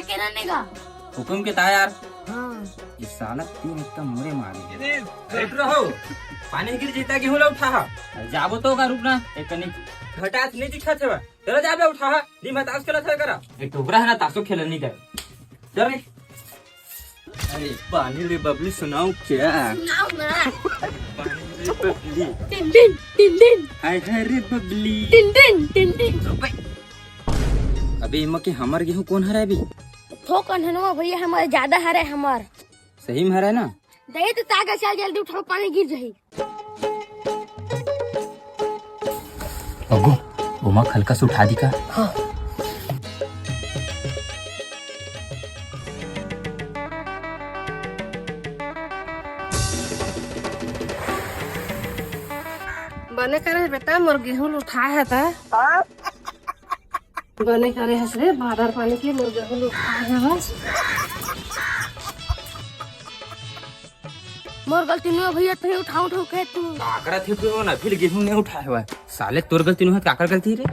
के रहने का हुकुम के था यार। हाँ इस साला 3 एक मुरे मारे बैठ रहो। पानी गिर जीता गेहूं ला उठा जाबो तो का रुकना एक कनिक घटात नहीं दिखा थे चलो जाबे उठा नी मत आज खेला था करा एक टोकरा है ना तासो खेल नहीं कर चल रे। अरे पानी रे बबली सुनाओ क्या नाव ना पानी रे बबली टिन टिन टिन टिन हाय हाय रे बबली टिन टिन टिन टिन। अबे इमा के हमर गेहूं कौन हरा अभी ठोकन है ना भैया हमारे ज्यादा हरे हमार सही में हरा ना दही तो तागा चल जल्दी उठाओ पानी गिर जाही। अगो उमा हल्का से उठा दी का। हाँ बने करे बेटा मोर गेहूं उठाया है था बने करे है से बादर पानी के मोर गेहूं उठाया है बस मोर गलती नहीं भैया तुम उठाओ उठाओ के तू काकड़ा थे तो ना फिर गेहूं नहीं उठाया हुआ साले तोर गलती नहीं है काकर गलती रे।